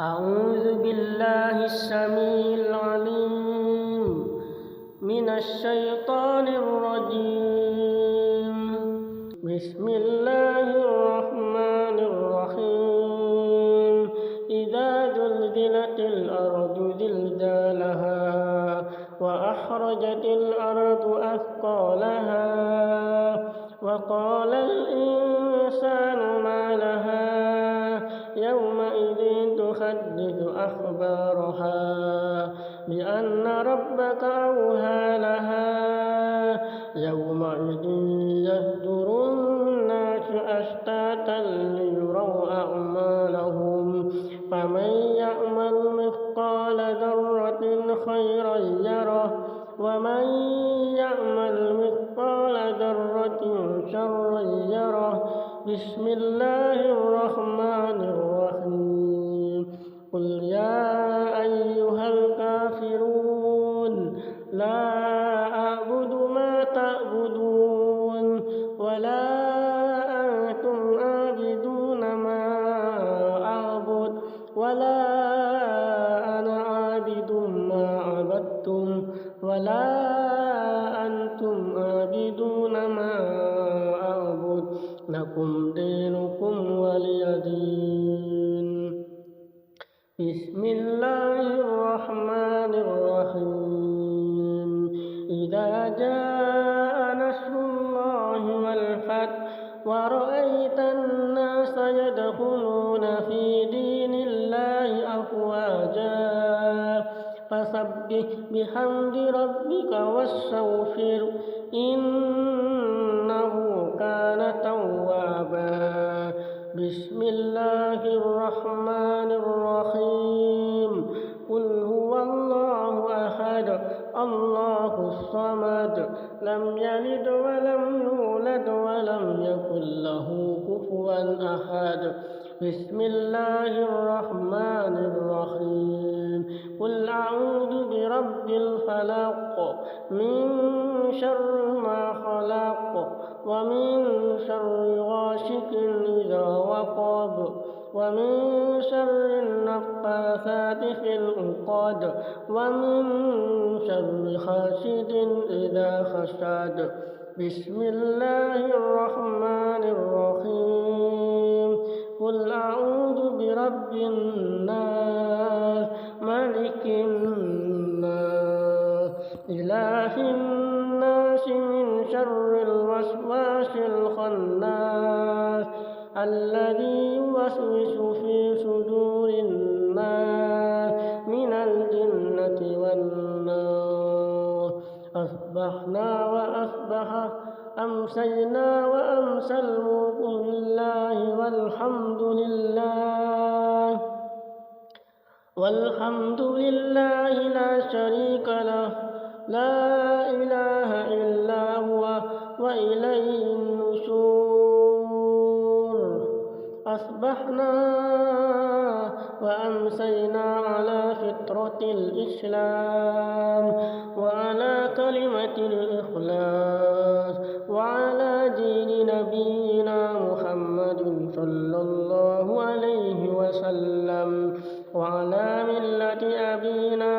أعوذ بالله السميع العليم من الشيطان الرجيم. بسم الله الرحمن الرحيم. إذا زلزلت الأرض زلزالها وأخرجت الأرض أثقالها وقال الإنسان ما لها يومئذ تحدث أخبارها بأن ربك أوحى لها يومئذ يصدر الناس أشتاتا ليروا أعمالهم فمن يعمل مثقال ذرة خيرا يره ومن يعمل مثقال ذرة شرا يره. بسم الله الرحمن الرحيم. قل يا أيها الكافرون لا أعبد ما تعبدون ولا أنتم عابدون ما أعبد ولا أنا عابد ما عبدتم ولا أنتم عابدون ما أعبد لكم دينكم ولي دين. بسم الله الرحمن الرحيم. إذا جاء نصر الله والفتح ورأيت الناس يدخلون في دين الله أفواجا فسبح بحمد ربك واستغفر إنه كان توابا. بسم الله الرحمن الرحيم. قل هو الله أحد الله الصمد لم يلد ولم يولد ولم يكن له كفوا أحد. بسم الله الرحمن الرحيم. قل أعوذ برب الفلق من شر ما خلق ومن شر غاسق إذا وقب ومن شر النفاثات في العقد ومن شر حاسد إذا حسد. بسم الله الرحمن الرحيم. قل أعوذ برب الناس ملك الناس إله الناس من شر الوسواس الخناس الذي يوسوس في صدور الناس من الجنة والناس. أصبحنا وأصبح أمسينا وأمسى الملك لله والحمد لله لا شريك له لا إله إلا هو وإليه النشور. أصبحنا وأمسينا على فطرة الإسلام وعلى كلمة الإخلاص وعلى دين نبينا محمد صلى الله عليه وسلم وعلى ملة أبينا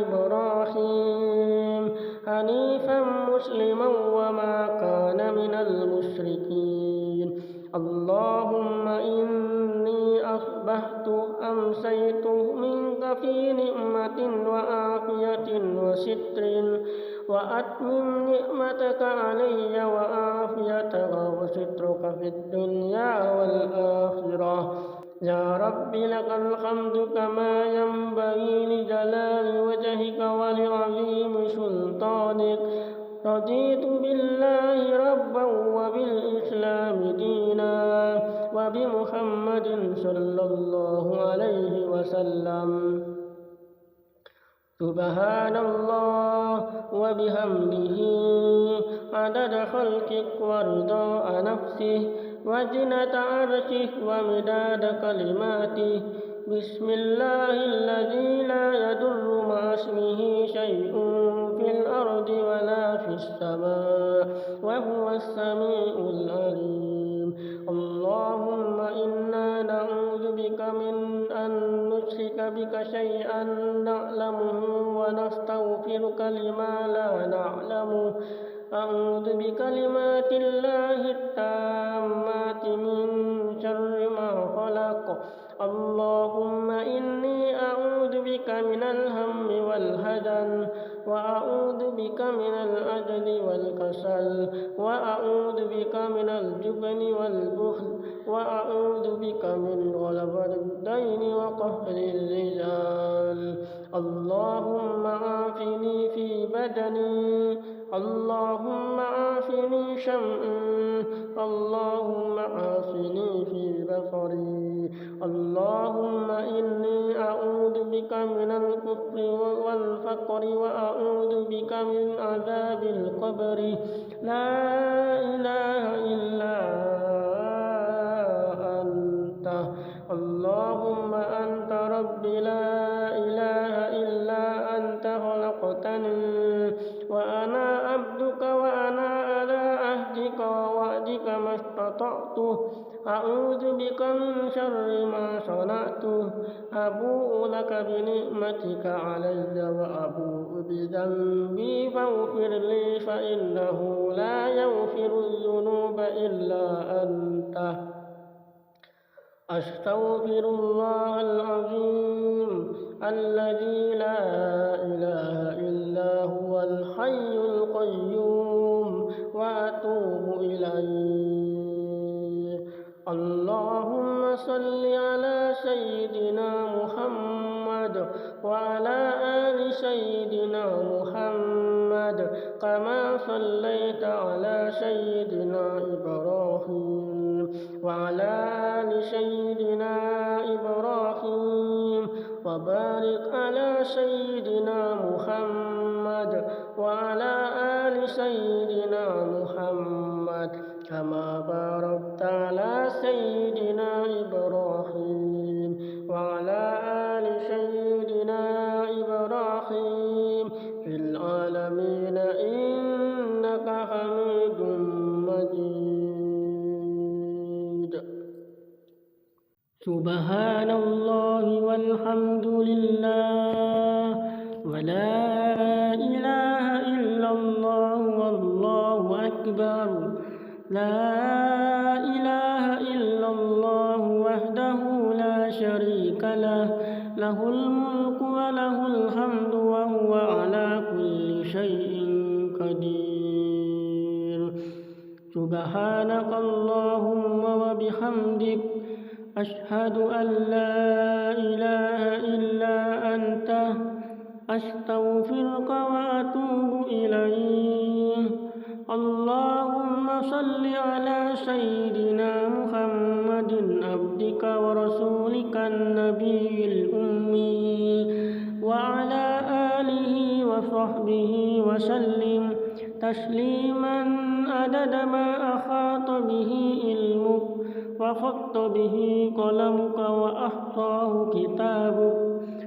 إبراهيم حنيفا مسلما وما كان من المشركين. اللهم إني أصبحت أمسيت منك في نعمة وعافية وستر وأتمم نعمتك علي وعافيتك وسترك في الدنيا والآخرة. يا رب لك الحمد كما ينبغي لجلال وجهك ولعظيم سلطانك. رضيت بالله ربا وبالإسلام دينا وبمحمد صلى الله عليه وسلم. سبحان الله وبحمده عدد خلقك ورضاء نفسه وزنة عرشه ومداد كلماته. بسم الله الذي لا يضر مع اسمه شيء في الأرض ولا في السماء وهو السميع العليم. اللهم إنا نعوذ بك من أن بك شيئا نعلمه ونستغفرك لما لا نعلمه أعوذ بكلمات الله التامات من شر ما خلق اللهم إني أعوذ بك من الهم والحزن وأعوذ بك من العجز والكسل وأعوذ بك من الجبن والبخل وأعوذ بك من غلبة الدين وقهر الرجال اللهم عافني في بدني اللهم عافني شمعي اللهم عافني في بصري اللهم إني أعوذ بك من الكفر والفقر وأعوذ بك من عذاب القبر لا إله إلا أنت اللهم أنت ربي لا إله إلا أنت خلقتني وأنا عبدك وأنا على عهدك ووعدك ما استطعت أعوذ بك من شر ما صنعت أبوء لك بنعمتك علي وأبوء بذنبي فاغفر لي فإنه لا يغفر الذنوب إلا أنت أستغفر الله العظيم الذي لا إله إلا هو الحي القيوم وأتوب إليه اللهم صل على سيدنا محمد وعلى آل سيدنا محمد كما صليت على سيدنا إبراهيم وعلى آل سيدنا إبراهيم وبارك على سيدنا محمد وعلى آل سيدنا محمد كما باركت على سيدنا إبراهيم وعلى آل سيدنا إبراهيم في العالمين إنك حميد مجيد سبحان الله والحمد لله ولا إله إلا الله والله أكبر لا إله إلا الله وحده لا شريك له له الملك وله الحمد وهو على كل شيء قدير سبحانك اللهم وبحمدك أشهد أن لا إله إلا أنت أستغفرك وأتوب إليك اللهم صل على سيدنا محمد عبدك ورسولك النبي الأمي وعلى آله وصحبه وسلم تسليما عدد ما أحاط به علمك وخط به قلمك وأحصاه كتابك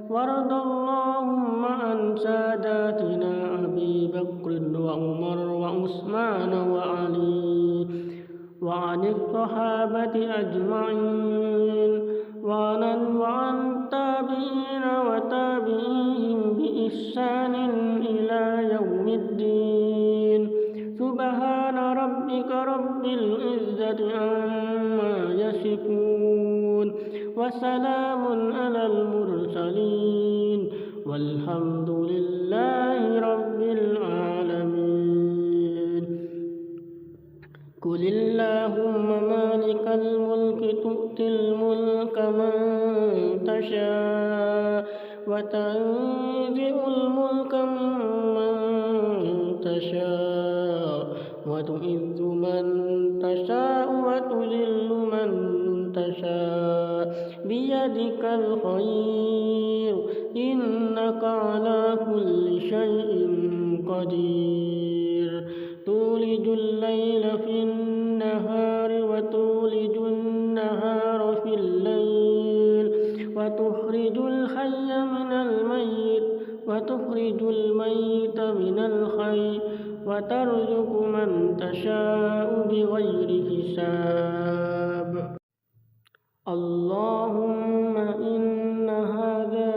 وارض اللهم عن ساداتنا أبي بكر وعمر وعثمان وعلي وعن الصحابة أجمعين وعن التابعين وتابعيهم بإحسان إلى يوم الدين سبحان ربك رب العزة عما يصفون وسلام على المرسلين والحمد لله رب العالمين قل اللهم مالك الملك تؤتي الملك من تشاء وتنزع الملك ممن تشاء وتعز من تشاء وتذل من تشاء بيدك الخير إنك على كل شيء قدير تولج الليل في النهار وتولج النهار في الليل وتخرج الحي من الميت وتخرج الميت من الحي وترزق من تشاء بغير حساب اللهم إن هذا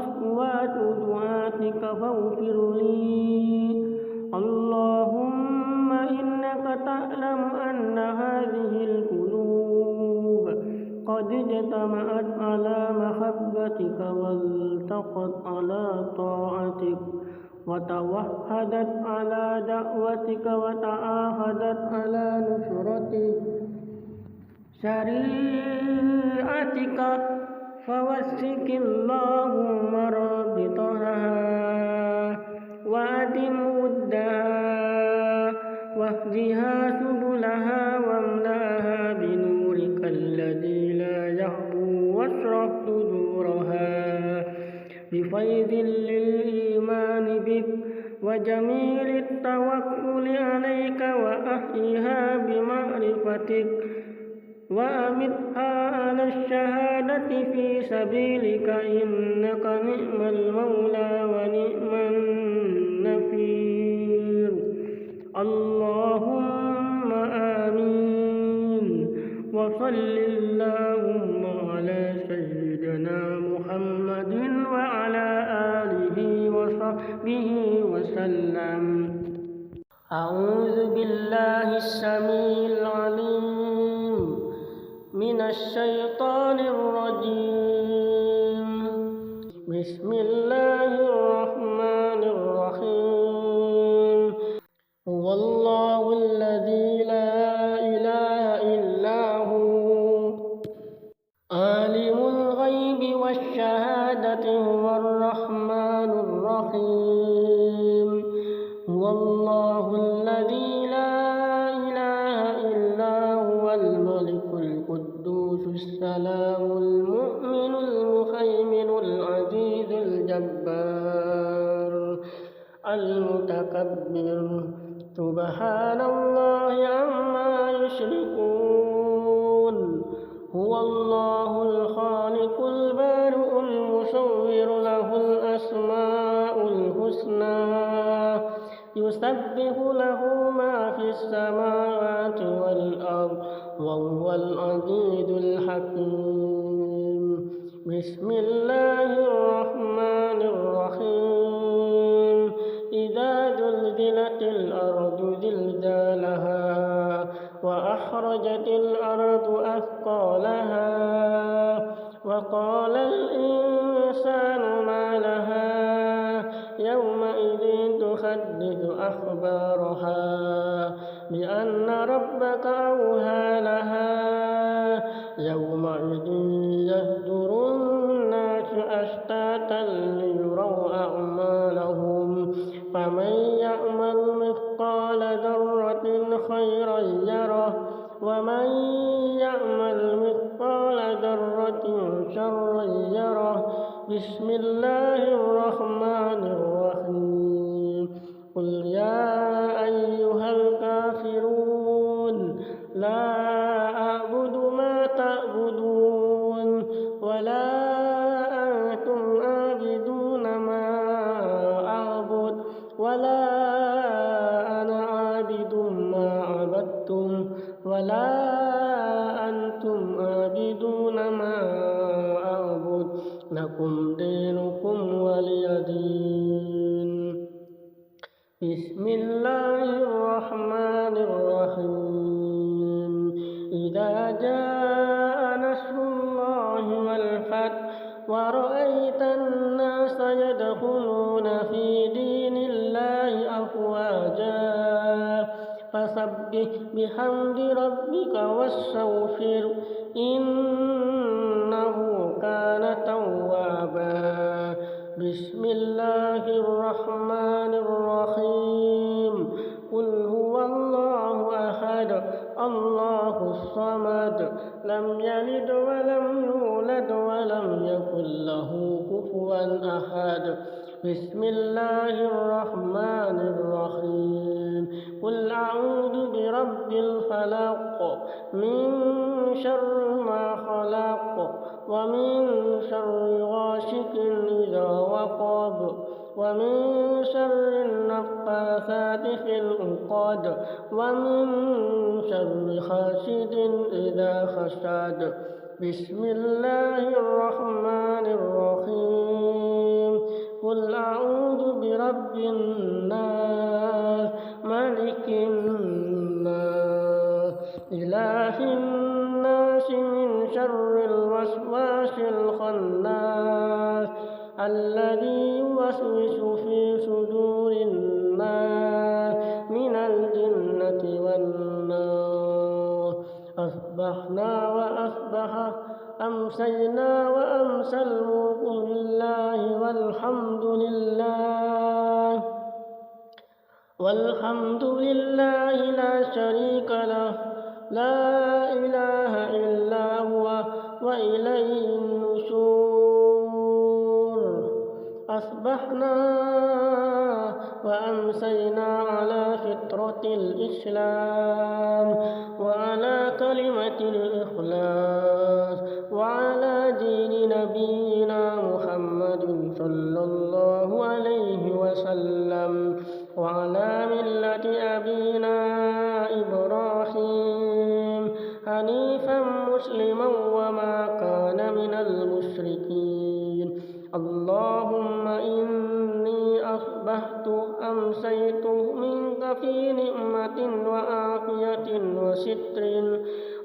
وأصوات دعاتك فاغفر لي. اللهم إنك تعلم أن هذه القلوب قد اجتمعت على محبتك والتقت على طاعتك وتوحدت على دعوتك وتعاهدت على نصرة شريعتك فوثق اللهم رابطها وأدم ودها واهدها سبلها واملأها بنورك الذي لا يهبو واشرح صدورها بفيض للإيمان بك وجميل التوكل عليك وأحيها بمعرفتك وأمتها على الشهادة في سبيلك إنك نعم المولى ونعم النصير. اللهم آمين. وصل اللهم على سيدنا محمد وعلى آله وصحبه وسلم. أعوذ بالله السميع العليم من الشيطان الرجيم. بسم الله الرحمن الرحيم. هو الله الذي لا إله إلا هو عالم الغيب والشهادة هو الرحمن الرحيم. هو الله الذي لا إله إلا هو الملك القدوس السلام المؤمن المهيمن العزيز الجبار المتكبر سبحان الله عما يشركون. هو الله الخالق البارئ المصور له الأسماء الحسنى يسبح له ما في السماوات والأرض وهو العزيز الحكيم. بسم الله الرحمن الرحيم. إذا زلزلت الأرض زلزالها وأخرجت الأرض أثقالها وقال الإنسان ما لها يومئذ تحدث أخبارها بأن ربك أوحى لها يومئذ يصدر الناس أشتاتا ليروا أعمالهم فمن يعمل مثقال ذرة خيرا يره ومن يعمل مثقال ذرة شرا يره. بسم الله الرحمن الرحيم. قل يا أيها الكافرون لا أعبد ما تعبدون ولا أنتم عابدون ما أعبد ولا أنا عابد ما عبدتم ولا أنتم عابدون ما أعبد لكم دينكم ولي دين. بسم الله الرحمن الرحيم. إذا جاء نصر الله والفتح ورأيت الناس يدخلون في دين الله أفواجا فسبح بحمد ربك واستغفر إنه كان توابا. بسم الله الرحمن الرحيم. قل هو الله أحد الله الصمد لم يلد ولم يولد ولم يكن له كفوا أحد. بسم الله الرحمن الرحيم. قل أعوذ برب الفلق من شر ما خلق ومن شر غاسق إذا وقب ومن شر النفاثات في العقد ومن شر حاسد إذا حسد. بسم الله الرحمن الرحيم. قل أعوذ برب الناس ملك الناس إله الناس من شر الوسواس الخناس الذي يوسوس في صدور الناس من الجنة والنار أصبحنا وأصبح أمسينا وأمسى الملك لله والحمد لله لا شريك له لا إله إلا هو وإليه النشور أصبحنا وأمسينا على فطرة الإسلام وعلى كلمة الإخلاص وعلى دين نبينا محمد صلى الله عليه وسلم وعلى ملة أبينا إبراهيم حنيفا مسلما وما كان من المشركين اللهم إني أصبحت أمسيت منك في نعمة وعافية وستر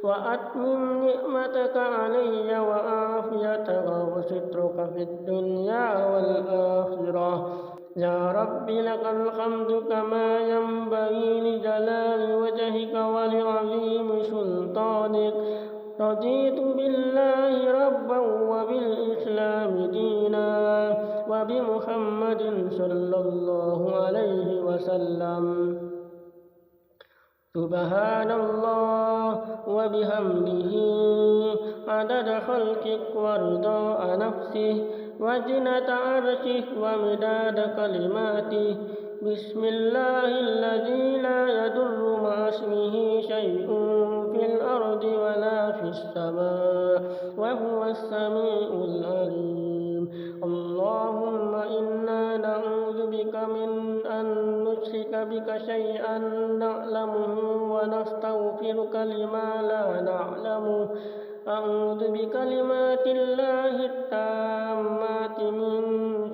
وأتمم نعمتك علي وعافيتك وسترك في الدنيا والآخرة يا رب لك الحمد كما ينبغي لجلال وجهك ولعظيم سلطانك رضيت بالله ربا وبالإسلام دينا وبمحمد صلى الله عليه وسلم سبحان الله وبحمده عدد خلقك ورضاء نفسه وزنة عرشه ومداد كلماته بسم الله الذي لا يضر مع اسمه شيء في الأرض ولا في السماء وهو السميع العليم اللهم إنا نعوذ بك من أن نشرك بك شيئا نعلمه ونستغفرك لما لا نعلمه أعوذ بكلمات الله التامات من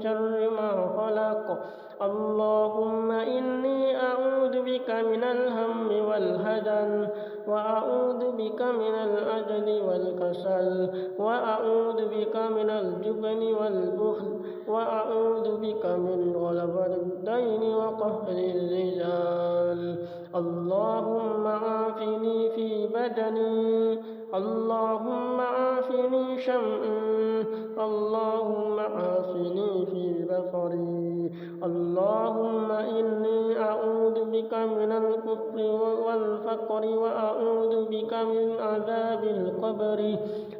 شر ما خلق اللهم إني أعوذ بك من الهم والهزن وأعوذ بك من العجز والكسل وأعوذ بك من الجبن والبخل وأعوذ بك من غلبة الدين وقهر الرجال اللهم عافني في بدني اللهم عافني شمعي اللهم عافني في بصري اللهم إني أعوذ بك من الكفر والفقر وأعوذ بك من عذاب القبر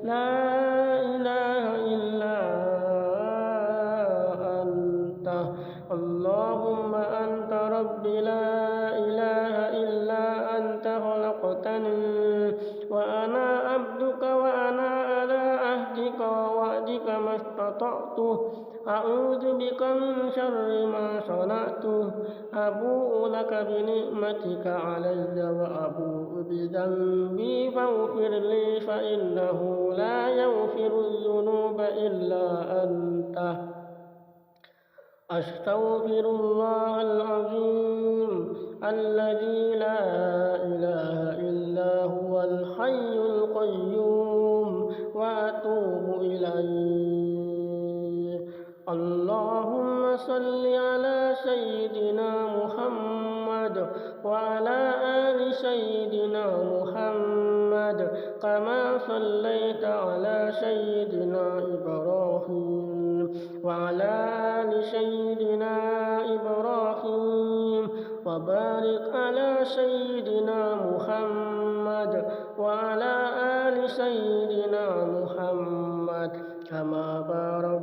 لا إله إلا أنت اللهم أنت ربي لا إله إلا أنت خلقتني وأنا عبدك وأنا على عهدك ووعدك ما استطعت أعوذ بك من شر ما صنعت أبوء لك بنعمتك علي وأبوء بذنبي فاغفر لي فإنه لا يغفر الذنوب إلا أنت أستغفر الله العظيم الذي لا إله إلا هو الحي القيوم وأتوب إليه اللهم صل على سيدنا محمد وعلى آل سيدنا محمد كما صليت على سيدنا إبراهيم وعلى آل سيدنا إبراهيم وبارك على سيدنا محمد وعلى آل سيدنا محمد كما باركت